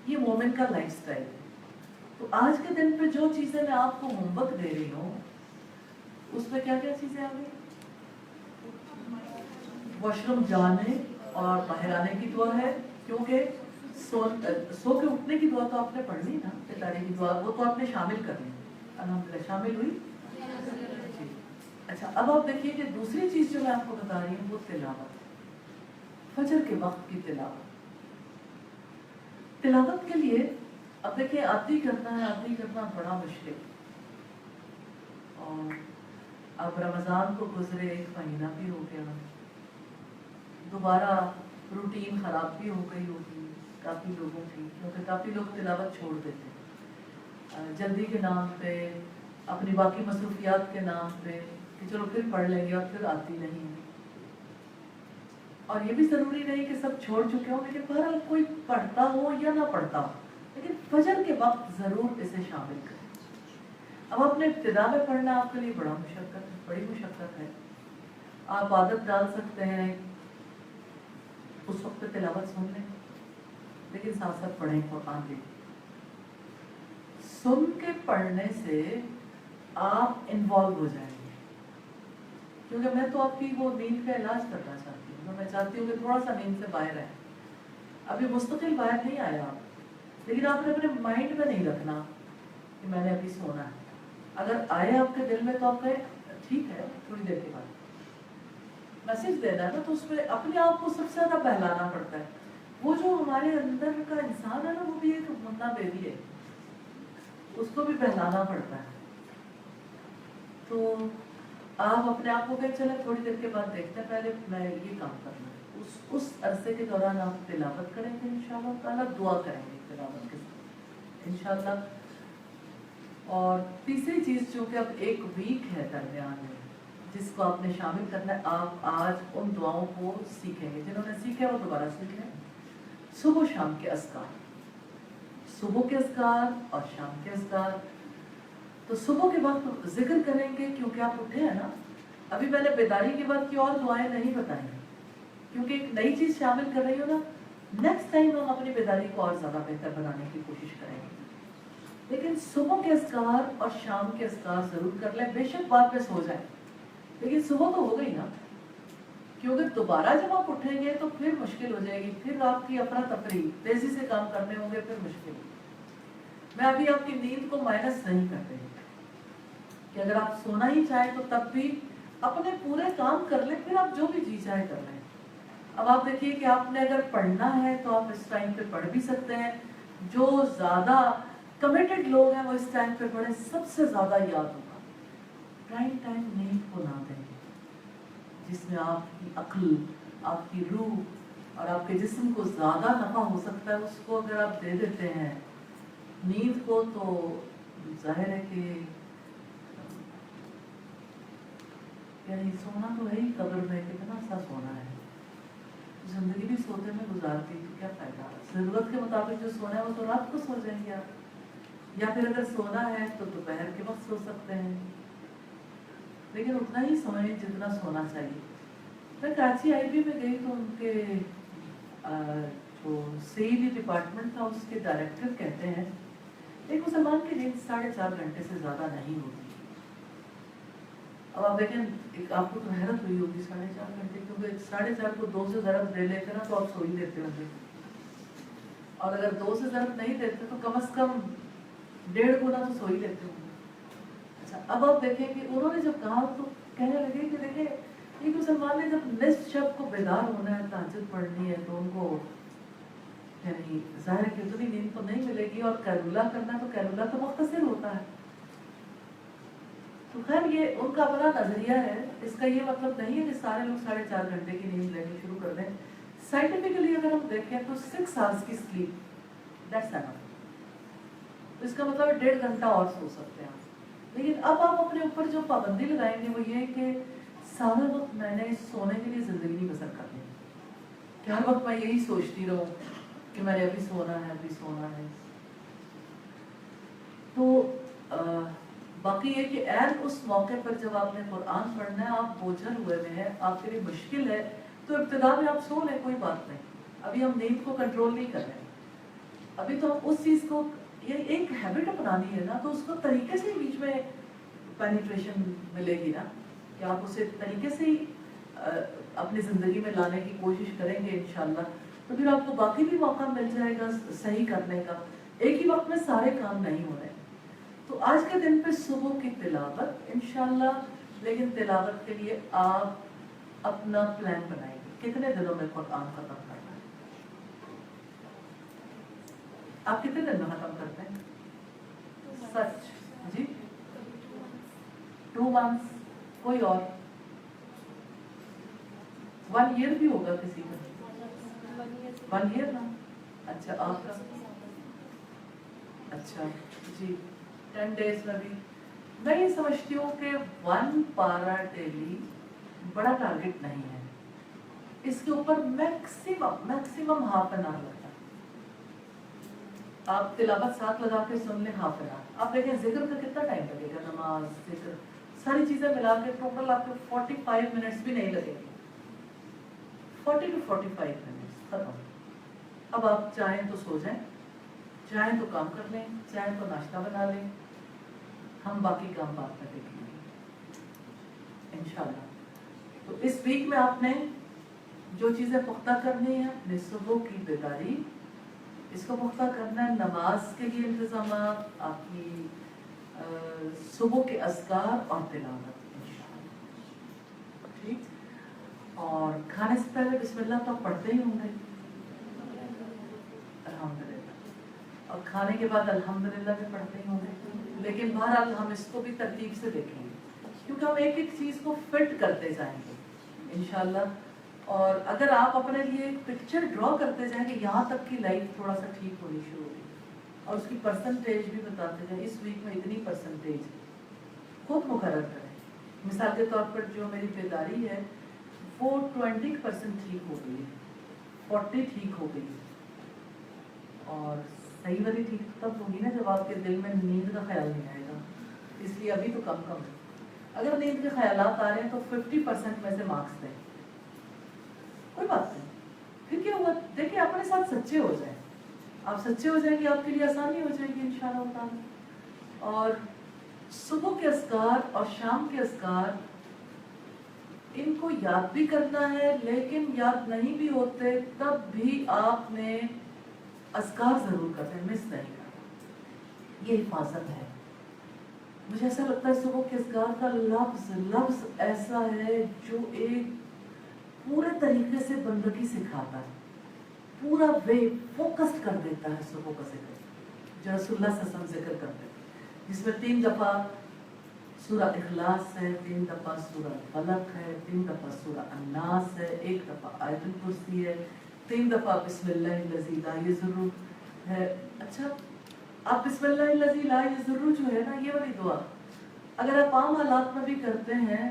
یہ مومن کا لائف سٹائل ہے. تو آج کے دن پہ جو چیزیں میں آپ کو ہوم ورک دے رہی ہوں، اس میں کیا کیا چیزیں آ گئی؟ واش روم جانے اور باہر آنے کی دعا ہے، کیونکہ سو کے اٹھنے کی دعا تو آپ نے پڑھنی نا، اتاری کی دعا وہ تو آپ نے شامل کرنی. الحمدللہ شامل ہوئی. اچھا اب آپ دیکھیے کہ دوسری چیز جو میں آپ کو بتا رہی ہوں وہ تلاوت، فجر کے وقت کی تلاوت. تلاوت کے لیے اب دیکھیں عادی کرنا بڑا مشکل. اور اب رمضان کو گزرے 1 مہینہ بھی ہو گیا، دوبارہ روٹین خراب بھی ہو گئی ہوگی کافی لوگوں کی، کیونکہ کافی لوگ تلاوت چھوڑ دیتے جلدی کے نام پہ، اپنی باقی مصروفیات کے نام پہ، کہ چلو پھر پڑھ لیں گے، اور پھر آتی نہیں. اور یہ بھی ضروری نہیں کہ سب چھوڑ چکے ہوں، لیکن بہرحال کوئی پڑھتا ہو یا نہ پڑھتا ہو، لیکن فجر کے وقت ضرور اسے شامل کریں. اب اپنے ابتدا میں پڑھنا آپ کے لیے بڑی مشقت ہے. آپ عادت ڈال سکتے ہیں اس وقت تلاوت سن لیں، لیکن ساتھ ساتھ پڑھیں قرآن بھی. سن کے پڑھنے سے آپ انوالو ہو جائیں گے، کیونکہ میں تو آپ کی وہ نیند کا علاج کرنا چاہتی ہوں. میں چاہتی ہوں کہ تھوڑا سا نیند سے باہر آئے. ابھی مستقل باہر نہیں آیا آپ، لیکن آپ نے اپنے مائنڈ میں نہیں رکھنا کہ میں نے ابھی سونا ہے. اگر آئے آپ کے دل میں تو آپ کہیں ٹھیک ہے تھوڑی دیر کے بعد. میسج دینا ہے نا، تو اس میں اپنے آپ کو سب سے زیادہ بہلانا پڑتا ہے. وہ جو ہمارے اندر کا انسان ہے نا، وہ بھی ایک منا بیبی ہے، اس کو بھی بہلانا پڑتا ہے. تو آپ اپنے آپ کو کہیں چلے تھوڑی دیر کے بعد دیکھتے ہیں، پہلے میں یہ کام کرنا ہے. اس عرصے کے دوران آپ تلاوت کریں گے انشاءاللہ تعالیٰ، دعا کریں گے تلاوت کے ساتھ انشاءاللہ. اور تیسری چیز چونکہ اب 1 ویک ہے درمیان میں جس کو آپ نے شامل کرنا ہے، آپ آج ان دعاؤں کو سیکھیں گے. جنہوں نے سیکھا وہ دوبارہ سیکھیں. صبح شام کے اذکار، صبح کے اذکار اور شام کے اذکار. تو صبح کے وقت ذکر کریں گے کیونکہ آپ اٹھے ہیں نا. ابھی میں نے بیداری کے بعد کی اور دعائیں نہیں بتائیں क्योंकि एक नई चीज़ शामिल कर रही हो ना, नेक्स्ट टाइम हम अपनी बेदारी को और ज़्यादा बेहतर बनाने की कोशिश करेंगे। लेकिन सुबह के अस्कार और शाम के अस्कार ज़रूर कर लें, बेशक बाद में सो जाए, लेकिन सुबह तो हो गई ना, क्योंकि दोबारा जब आप उठेंगे तो फिर मुश्किल हो जाएगी, फिर आपकी अफरा तफरी तेजी से काम करने होंगे, फिर मुश्किल। मैं अभी आपकी नींद को माइनस नहीं कर रही कि अगर आप सोना ही चाहें तो तब भी अपने पूरे काम कर लें, फिर आप जो भी जी चाहे कर लें। अब आप देखिए कि आपने अगर पढ़ना है तो आप इस टाइम पे पढ़ भी सकते हैं, जो ज़्यादा कमिटेड लोग हैं वो इस टाइम पे पढ़े, सबसे ज़्यादा याद होगा। प्राइम टाइम नींद को ना दें, जिसमें आपकी अक्ल, आपकी रूह और आपके जिस्म को ज़्यादा नफा हो सकता है, उसको अगर आप दे देते हैं नींद को, तो जाहिर है कि यानी सोना तो है ही, कब्र में कितना सा सोना है, जिंदगी भी सोते में गुजारती तो क्या फायदा। जरूरत के मुताबिक जो सोना है वो तो रात को सो जाएंगे आप, या फिर अगर सोना है तो दोपहर के वक्त सो सकते हैं, लेकिन उतना ही सोए जितना सोना चाहिए। मैं कराची आईबी में गई तो उनके जो सीईडी डिपार्टमेंट था उसके डायरेक्टर कहते हैं एक मुसलमान की नींद 4.5 घंटे से ज़्यादा नहीं होती। अब आप देखें, एक आपको तो हैरत हुई होगी 4.5 घंटे, क्योंकि 4.5 को 2 से ज़रब दे लेते ना तो आप सो ही देते होंगे, और अगर 2 से ज़रब नहीं देते तो कम से कम 1.5 गुना तो सो ही लेते होंगे। अच्छा, अब आप देखें कि उन्होंने जब कहा तो कहने लगे कि देखिए एक मुसलमान ने जब निस्फ शब को बेदार होना है, तहज्जुद पढ़नी है, तो उनको यानी ज़ाहिर है कि उतनी नींद तो नहीं मिलेगी, और कैलुला करना तो कैलुला तो मुख्तसर होता है। तो खैर ये उनका अपना नजरिया है, इसका ये मतलब नहीं है कि सारे लोग 4.5 घंटे की नींद लेनी शुरू कर दें। साइंटिफिकली अगर हम देखें तो 6 आवर्स की स्लीप दैट्स एनफ, तो इसका मतलब 1.5 घंटा और सो सकते हैं। लेकिन अब आप अपने ऊपर जो पाबंदी लगाएंगे वो ये कि सारा वक्त मैंने सोने के लिए ज़िंदगी नहीं बसर करनी कि हर वक्त मैं यही सोचती रहूँ कि मैंने अभी सोना है, अभी सोना है। तो बाकी ये कि ऐन उस मौके पर जब आपने कुरान पढ़ना है, आप बोझल हुए में है, आपके लिए मुश्किल है, तो इब्तिदा में आप सो लें, कोई बात नहीं। अभी हम नींद को कंट्रोल नहीं कर रहे, अभी तो हम उस चीज़ को, ये एक हैबिट अपनानी है ना, तो उसको तरीके से बीच में पेनिट्रेशन मिलेगी ना, कि आप उसे तरीके से ही अपनी ज़िंदगी में लाने की कोशिश करेंगे इंशाल्लाह, तो फिर आपको बाकी भी मौका मिल जाएगा सही करने का। एक ही वक्त में सारे काम नहीं हो रहे। तो आज के दिन पे सुबह की तिलावत इंशाल्लाह, लेकिन तिलावत के लिए आप अपना प्लान बनाएंगे, कितने दिनों में कुरान खत्म करना है। आप कितने दिन में खत्म करते हैं? सच जी 2 मंथ्स, कोई और 1 ईयर भी होगा किसी का, 1 ईयर ना। अच्छा आपका, अच्छा जी 10 डेज में भी। मैं ये समझती हूँ कि 1 पारा डेली बड़ा टारगेट नहीं है, इसके ऊपर मैक्सिमम हाफ एन आवर लगता है। आप तिलावत साथ लगा के सुन लें हाफ एन आवर। आप देखें जिक्र का कितना टाइम लगेगा, नमाज जिक्र सारी चीज़ें मिला के टोटल आपको 45 मिनट्स भी नहीं लगेंगे, 40 to 45 मिनट्स खत्म। अब आप चाहें तो सो जाएं, चाहें तो काम कर लें, चाहें तो नाश्ता बना लें, हम बाकी काम बाद में देखेंगे इंशाल्लाह। तो इस वीक में आपने जो चीज़ें पुख्ता करनी है, अपने सुबह की बेदारी, इसको पुख्ता करना है, नमाज के लिए इंतजाम, आपकी सुबह के अस्कार और तिलावत इंशाल्लाह, ठीक। और खाने से पहले बिस्मिल्लाह तो आप पढ़ते ही होंगे, अल्हम्दुलिल्लाह, और खाने के बाद अल्हम्दुलिल्लाह भी पढ़ते ही होंगे। लेकिन बहरहाल हम इसको भी तरतीब से देखेंगे, क्योंकि हम एक एक चीज़ को फिट करते जाएंगे इंशाल्लाह। और अगर आप अपने लिए एक पिक्चर ड्रॉ करते जाएंगे, यहाँ तक की लाइफ थोड़ा सा ठीक होनी शुरू होगी, और उसकी परसेंटेज भी बताते जाए, इस वीक में इतनी परसेंटेज खुद मुकर्रर करें। मिसाल के तौर पर जो मेरी बेदारी है वो 20% ठीक हो गई है, 40 ठीक हो गई, और सही वाली ठीक तब होगी ना जब आपके दिल में नींद का ख्याल नहीं आएगा, इसलिए अभी तो कम कम है। अगर नींद के ख्यालात आ रहे हैं तो 50% में से मार्क्स दें, कोई बात नहीं, फिर क्या हुआ, देखिए अपने साथ सच्चे हो जाए, आप सच्चे हो जाएंगे, आपके लिए आसानी हो जाएगी इंशाअल्लाह ताला। और सुबह के अस्कार और शाम के अस्कार इनको याद भी करना है, लेकिन याद नहीं भी होते तब भी आपने अस्कार जरूर करते हैं, मिस नहीं करना, ये हिफाजत है। मुझे ऐसा लगता है सुबह के अस्कार का लफ्ज लफ्ज ऐसा है जो एक पूरे तरीके से बंदगी सिखाता है, पूरा वे फोकस्ड कर देता है सुबह का जिक्र, जो रसूलुल्लाह सल्लल्लाहु अलैहि वसल्लम जिक्र करते हैं, जिसमें 3 दफा सूरा इखलास है, 3 दफा सूरा फलक है, 3 दफा सूरा अन्नास है, 1 दफा आयतुल कुर्सी है, 3 दफा बिस्मिल्लाहिल्लज़ी ला यज़ुर्रु है। अच्छा, आप बिस्मिल्लाहिल्लज़ी ला यज़ुर्रु जो है ना, ये वाली दुआ अगर आप आम हालात में भी करते हैं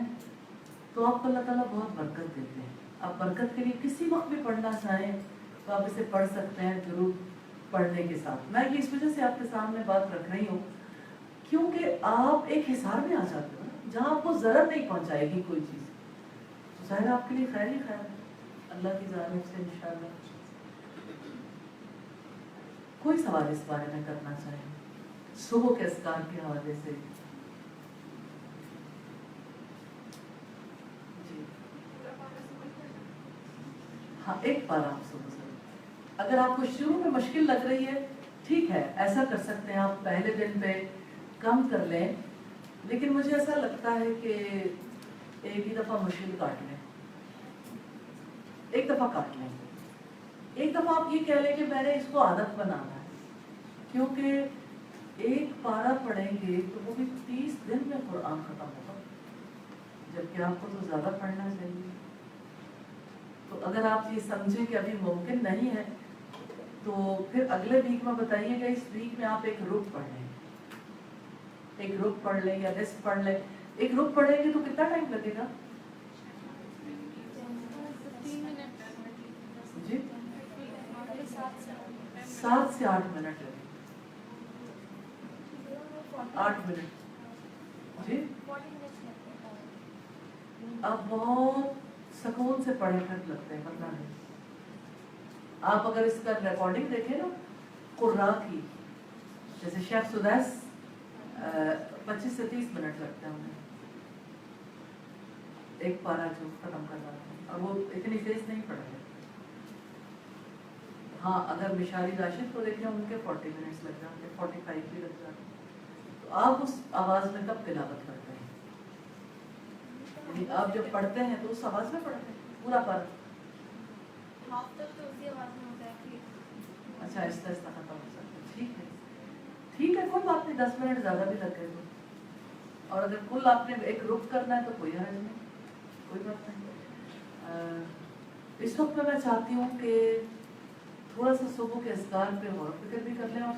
तो आपको अल्लाह ताला बहुत बरकत देते हैं। आप बरकत के लिए किसी वक्त भी पढ़ना चाहें तो आप इसे पढ़ सकते हैं, जरूर पढ़ने के साथ। मैं ये इस वजह से आपके सामने बात रख रही हूँ क्योंकि आप एक हिसार में आ जाते हो ना, जहाँ आपको ज़रूरत नहीं पहुँचाएगी कोई चीज़, तो ज़ाहिर आपके लिए खैर ही खैर है अल्लाह की जानिब से इंशाअल्लाह। कोई सवाल इस बारे में करना चाहें सुबह के अस्कार के हवाले से? जी हाँ, एक बार आप सुबह, अगर आपको शुरू में मुश्किल लग रही है ठीक है, ऐसा कर सकते हैं, आप पहले दिन पे कम कर लें, लेकिन मुझे ऐसा लगता है कि एक ही दफ़ा मुश्किल काट लें, एक दफ़ा काट लें, एक दफ़ा आप ये कह लें कि मैंने इसको आदत बनाना है, क्योंकि एक पारा पढ़ेंगे तो वो भी 30 दिन में कुरान ख़त्म होगा, जबकि आपको तो ज़्यादा पढ़ना चाहिए। तो अगर आप ये समझें कि अभी मुमकिन नहीं है तो फिर अगले वीक में बताइएगा, इस वीक में आप एक रुक पढ़ लें, एक रुक पढ़ लें या रेस्ट पढ़ लें। एक रुक पढ़ेंगे तो कितना टाइम लगेगा जी? 7 से 8 मिनट लगेगा। 8 मिनट जी, आप बहुत सुकून से पढ़े फिर लगते हैं, पता नहीं। आप अगर इसका रिकॉर्डिंग देखें ना कुर्रा की, जैसे शेख सुदैस 25 से 30 मिनट लगते हैं उन्हें एक पारा जो खत्म करना था, और वो इतनी तेज नहीं पढ़े। हाँ, अगर मिशाली राशिद को देखें उनके 40 मिनट्स लग जाते, 45 भी लग जाते। तो आप उस आवाज़ में कब तिलावत करते हैं? यानी आप जब पढ़ते हैं तो उस आवाज़ में पढ़ते हैं पूरा पारा? अच्छा, ऐसा ऐसा खत्म हो सकता है, ठीक है, ठीक है, कोई बात नहीं, 10 मिनट ज़्यादा भी लग गए तो। और अगर कुल आपने एक रुक करना है तो कोई हर्ज नहीं, कोई बात नहीं। इस वक्त में मैं चाहती हूँ कि थोड़ा सा सुबह के अस्कार पे गौर फिक्र भी कर लें और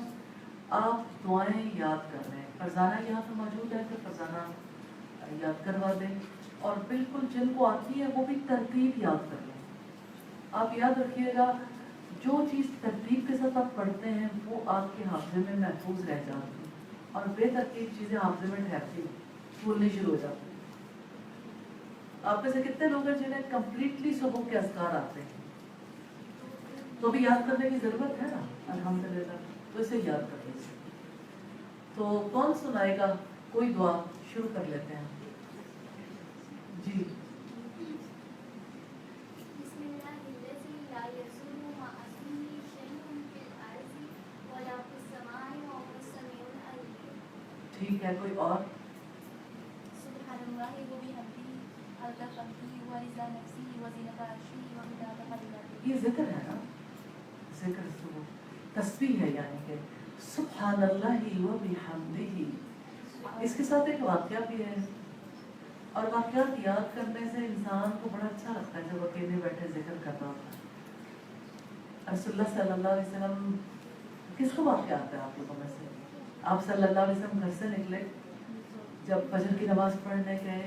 आप दुआएं याद कर लें। फरजाना यहाँ पे मौजूद है तो फरजाना याद करवा दें, और बिल्कुल जिनको आती है वो भी तरतीब याद कर लें। आप याद रखिएगा, जो चीज़ तरतीब के साथ आप पढ़ते हैं वो आपके हाफजे में महफूज रह जाती है, और बेतरतीब चीज़ें हाफजे में ठहरती हैं, भूलनी शुरू हो जाती है। आप में से कितने लोग हैं जिन्हें कम्प्लीटली सुबह के अस्कार आते हैं? तो भी याद करने की ज़रूरत है ना, अल्हम्दुलिल्लाह, तो इसे याद कर लीजिए। तो कौन सुनाएगा कोई दुआ? शुरू कर लेते हैं जी। ठीक है, कोई और? ये जिक्र है ना, जिक्र सुबह तस्बीह है, यानी कि सुब्हानल्लाहि व बिहम्दिही। इसके साथ एक वाक़या भी है, और वाक़यात याद करने से इंसान को बड़ा अच्छा लगता है जब अकेले बैठे जिक्र कर रहा होता है। रसूलुल्लाह सल्लल्लाहु अलैहि वसल्लम, किसको वाक़या आता है आप लोगों में से? आप सल्लल्लाहु अलैहि वसल्लम घर से निकले, जब फजर की नमाज़ पढ़ने गए,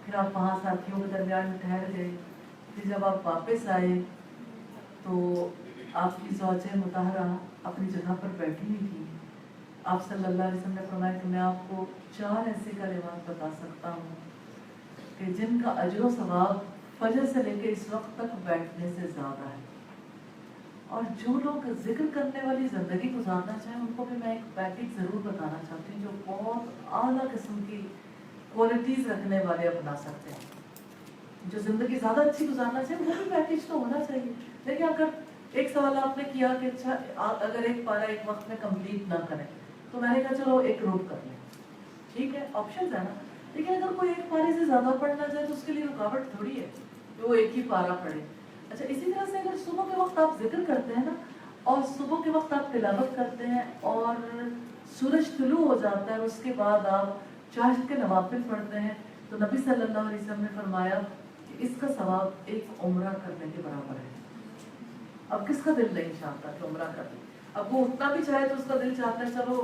फिर आप वहाँ साथियों के दरमियान ठहर गए, फिर जब आप वापस आए तो आपकी ज़ौजे मुताहरा अपनी जगह पर बैठी हुई थी। आप सल्लल्लाहु अलैहि वसल्लम ने फरमाया कि मैं आपको 4 ऐसे कलिमात बता सकता हूँ कि जिनका अजर व सवाब फजर से लेकर इस वक्त तक बैठने से ज़्यादा है। और जो लोग जिक्र करने वाली ज़िंदगी गुजारना चाहें उनको भी मैं एक पैकेज ज़रूर बताना चाहती हूँ जो बहुत आला किस्म की क्वालिटीज़ रखने वाले अपना सकते हैं। जो ज़िंदगी ज़्यादा अच्छी गुजारना चाहे वो भी पैकेज तो होना चाहिए। लेकिन अगर एक सवाल आपने किया कि अच्छा अगर एक पारा एक वक्त में कंप्लीट ना करें तो मैंने कहा चलो एक रोक कर लें, ठीक है, ऑप्शन है ना। लेकिन अगर कोई एक पारे से ज़्यादा पढ़ना चाहे तो उसके लिए रुकावट थोड़ी है कि वो एक ही पारा पढ़े। अच्छा, इसी तरह से अगर सुबह के वक्त आप जिक्र करते हैं ना और सुबह के वक्त आप तिलावत करते हैं और सूरज तुलू हो जाता है उसके बाद आप चार के नवाफिल पढ़ते हैं तो नबी सल्लल्लाहु अलैहि वसल्लम ने फरमाया कि इसका सवाब एक उम्रा करने के बराबर है। अब किसका दिल नहीं चाहता कि उम्रा कर ले? अब वो उठना भी चाहे तो उसका दिल चाहता है चलो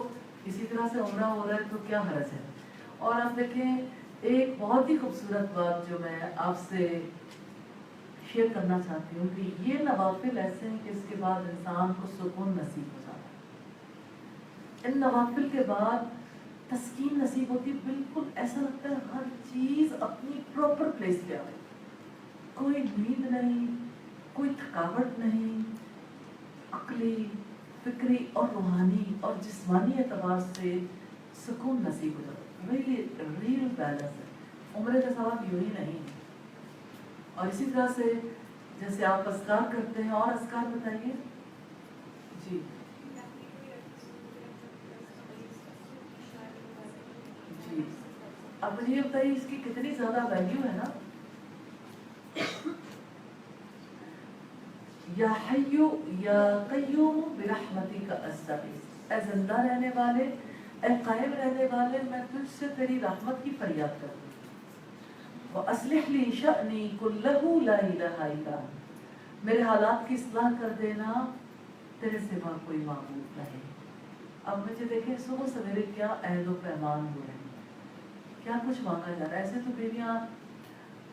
इसी तरह से उम्रा हो रहा है तो क्या हर्ज है। और आप देखें एक बहुत ही खूबसूरत बात जो मैं आपसे शेयर करना चाहती हूँ कि ये नवाफिल ऐसे हैं कि इसके बाद इंसान को सुकून नसीब हो जाता है। इन नवाफिल के बाद तस्कीन नसीब होती, बिल्कुल ऐसा लगता है हर चीज़ अपनी प्रॉपर प्लेस पे आ गई, कोई नींद नहीं, कोई थकावट नहीं, अक्ली, फिक्री और रूहानी और जिस्मानी एतबार से सुकून नसीब हो जाता है। रियल बैलेंस है। उम्र का सवाब यूँ ही नहीं है। और इसी तरह से जैसे आप अस्कार करते हैं और अस्कार बताइए जी। जी अब मुझे बताइए इसकी कितनी ज्यादा वैल्यू है ना। या हय्यु या क़य्यूम बिरहमतिका अस्तगीथ, ऐ जिंदा रहने वाले, ऐ कायम रहने वाले, मैं तुझसे तेरी रहमत की फरियाद करती हूँ। व अस्लिह ली शअनी कुल्लहु ला इलाहा इल्ला, मेरे हालात की इस्लाह कर देना, तेरे सिवा कोई माबूद नहीं। अब मुझे देखें सुबह सवेरे क्या अहद व पैमान हुए हैं, क्या कुछ मांगा जा रहा है। ऐसे तो बेटियां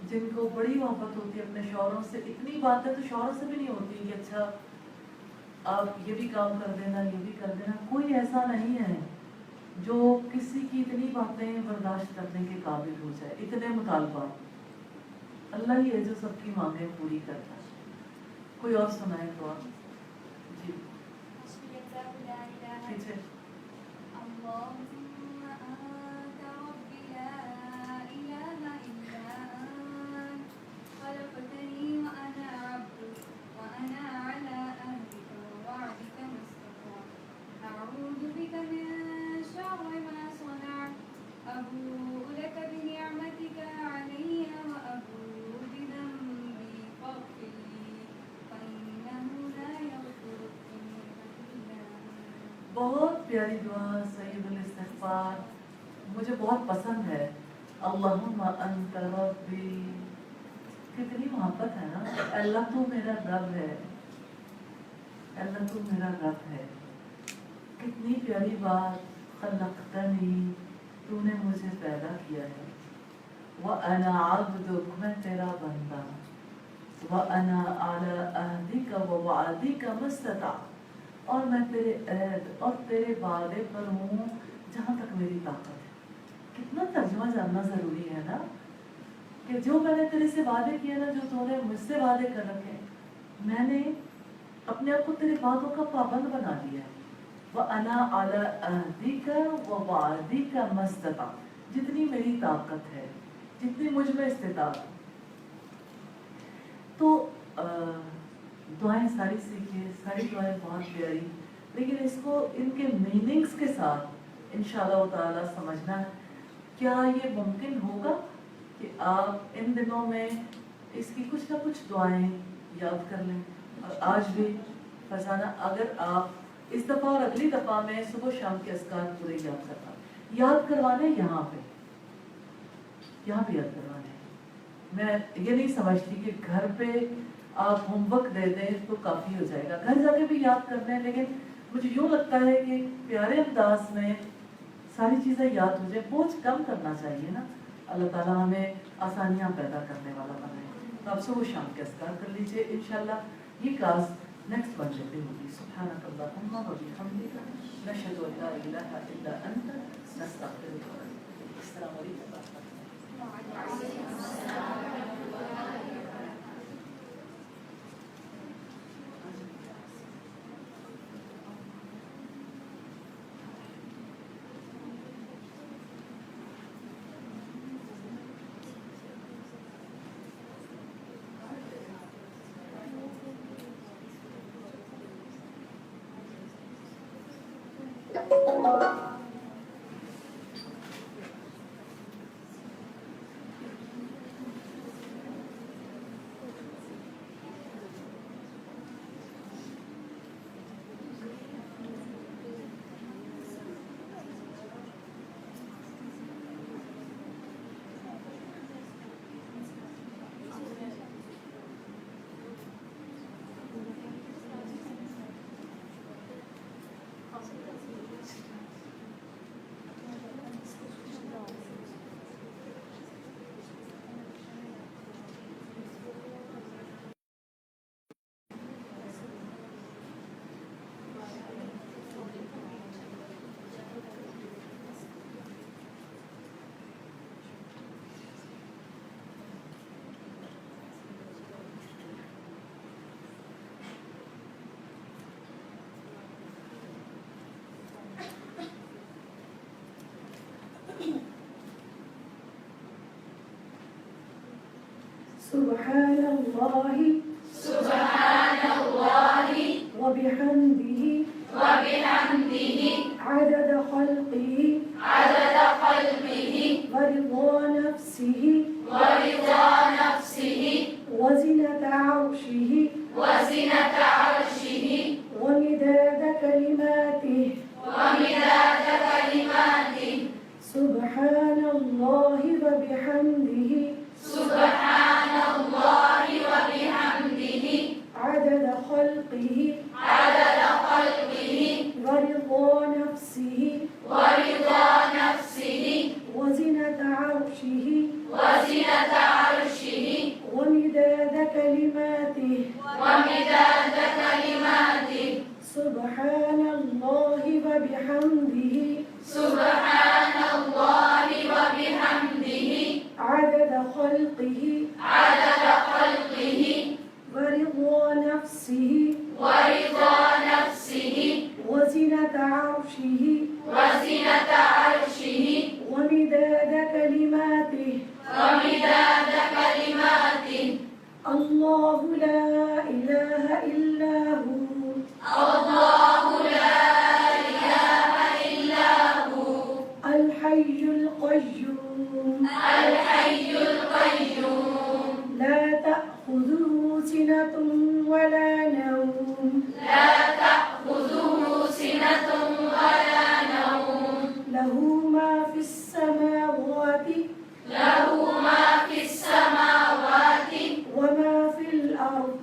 जिनको बड़ी मोहब्बत होती है अपने शौहरों से, इतनी बातें तो शौहरों से भी नहीं होती कि अच्छा आप ये भी काम कर देना, ये भी कर देना। कोई ऐसा नहीं है जो किसी की इतनी बातें बर्दाश्त करने के काबिल हो जाए, इतने मुतालबा। अल्लाह ही है जो सबकी मांगें पूरी करता है। कोई और सुनाए तो आप जी पीछे। बहुत प्यारी दुआ सय्यदुल इस्तिग़फ़ार, मुझे बहुत पसंद है। अल्लाहुम्मा अंत रब्बी, कितनी मोहब्बत है ना। अल्लाह तू मेरा रब है, अल्लाह तू मेरा रब है। कितनी प्यारी बात। खलक़तनी, तूने मुझे पैदा किया है। व अना अब्दुक, मैं तेरा बंदा। व अना अला अहदिका व वअदिका मस्तता, और मैं तेरे ऐद और तेरे वादे पर हूँ जहाँ तक मेरी ताकत है। कितना तर्जुमा जानना ज़रूरी है ना कि जो मैंने तेरे से वादे किए ना, जो तूने मुझसे वादे कर रखे, मैंने अपने आप को तेरे वादों का पाबंद बना दिया है। व अना अला अहदिका व वादिका मस्तता, जितनी मेरी ताकत है, जितनी मुझ में इस्तिताअत। तो दुआएं सारी सीखिए, सारी दुआएं बहुत प्यारी, लेकिन इसको इनके मीनिंग्स के साथ इंशाअल्लाह ताला समझना है। क्या ये मुमकिन होगा कि आप इन दिनों में इसकी कुछ ना कुछ दुआएं याद कर लें। और आज भी फरजाना अगर आप इस दफ़ा और अगली दफ़ा में सुबह शाम के अस्कार पूरे याद करवाने, यहाँ पे यहाँ भी याद करवाने। मैं ये नहीं समझती कि घर पे आप होमवर्क दे दें तो काफ़ी हो जाएगा, घर जाके भी याद करना है। लेकिन मुझे यूँ लगता है कि प्यारे अंदाज में सारी चीज़ें याद हो जाए, बोझ कम करना चाहिए ना। अल्लाह ताला हमें आसानियाँ पैदा करने वाला बनाए। तो आप सुबह शाम के अस्कार कर लीजिए। इंशाल्लाह ये क्लास नेक्स्ट मंडे पे होगी। सुब्हानकल्लाहुम्मा व बिहम्दिका, नशहदु अन ला इलाहा इल्ला अंता, नस्तगफिरुका व नतूबु इलैक। अस्सलामु अलैकुम। سبحان الله وبحمده عدد خلقه ورضا نفسه وزنة عرشه ومداد كلماته سبحان الله وبحمده عدد خلقه ورضا نفسه وزنة عرشه ومداد كلماته سبحان الله وبحمده عدد خلقه ورضا نفسه وزنة عرشه ومداد كلماته الله لا إله إلا هو الحي القيوم لا تأخذه سنة ولا نوم له ما في السماوات وما في الأرض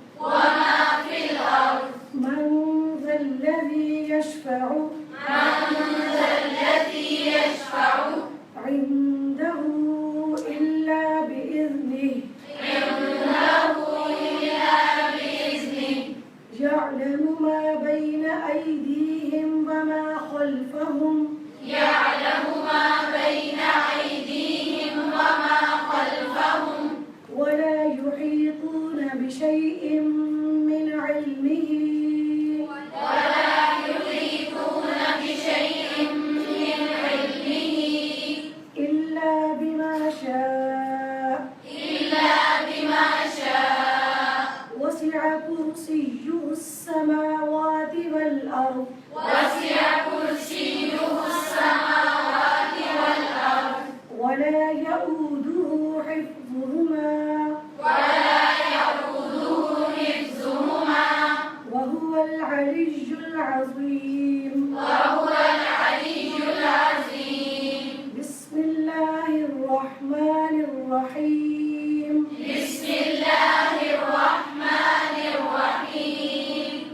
من ذا الذي يشفع عنده إلا بإذنه يعلم ما بين أيديهم وما خلفهم ولا يحيطون بشيء من علمه إلا بما شاء وسع كرسيه السماوات والأرض ولا يؤوده حفظهما وهو العلي العظيم بسم الله الرحمن الرحيم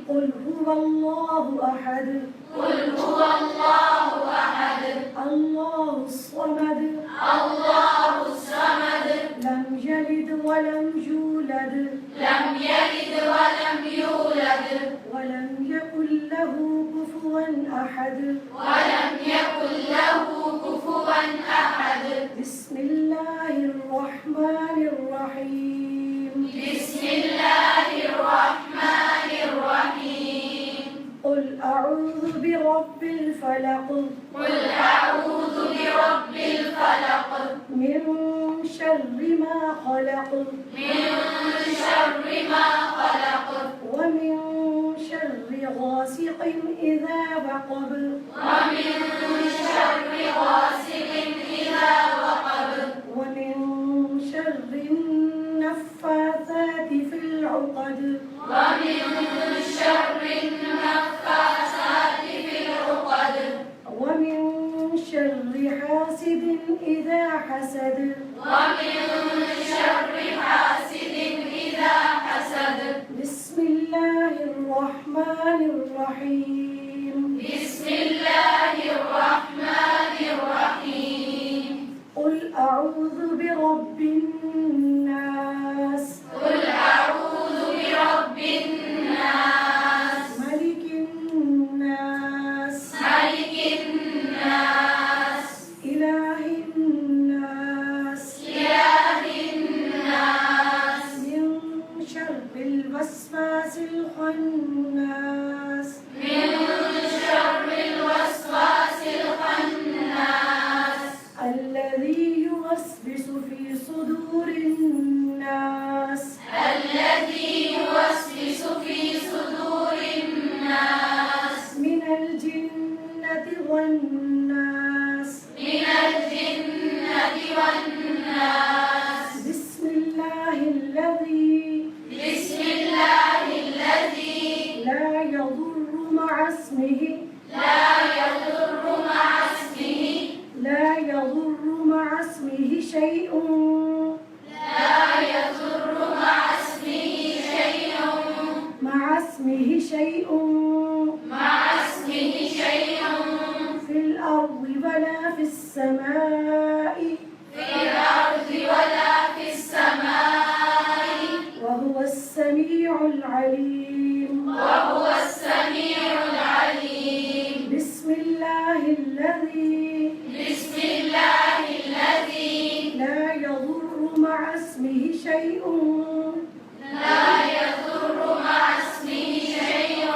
قل هو الله أحد الله الصمد لم يلد ولم يولد ولم يكن له كفوا أحد بسم الله الرحمن الرحيم قل أعوذ برب الفلق من شر ما خلق ومن شر غاسق إذا وقب ومن شر غاسق إذا وقب ومن شر النفاثات في العقد ومن شر النفاثات في العقد ومن شر حاسد إذا حسد ومن شر حاسد إذا حسد بسم الله الرحمن الرحيم بسم الله الرحمن الرحيم قل أعوذ برب الناس قل أعوذ برب الناس ملك الناس ملك الناس إله الناس إله الناس من شر الوسواس الخناس من شر الوسواس الخناس الذي يوسوس في صدور الناس الذي يوسوس في صدور الناس من الجنة والناس من الجنة والناس بسم الله الذي بسم الله الذي لا يضر مع اسمه لا يضر مع اسمه لا يضر مع اسمه شيء لا يضر مع اسمه شيء مع اسمه شيء مع اسمه شيء في الأرض ولا في السماء في الأرض ولا في السماء وهو السميع العليم وهو السميع العليم بسم الله الذي بسم الله الذي لا يضر مع اسمه شيء لا يضر مع اسمه شيء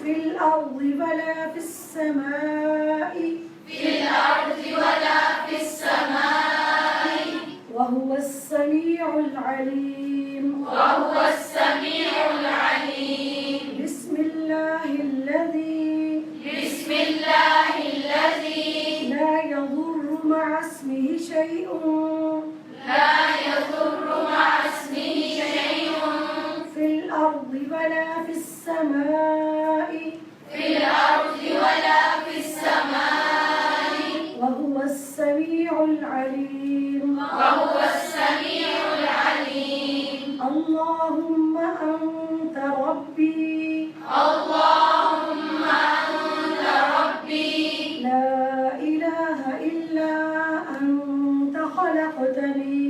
في الأرض ولا في السماء في الأرض ولا في السماء وهو السميع العليم وهو السميع العليم بسم الله الذي بسم الله الذي لا يضر مع اسمه شيء لا يضر مع اسمه شيء في الأرض ولا في السماء في الأرض ولا في السماء وهو السميع العليم وهو السميع العليم اللهم أنت ربي اللهم أنت ربي لا إله إلا أنت خلقتني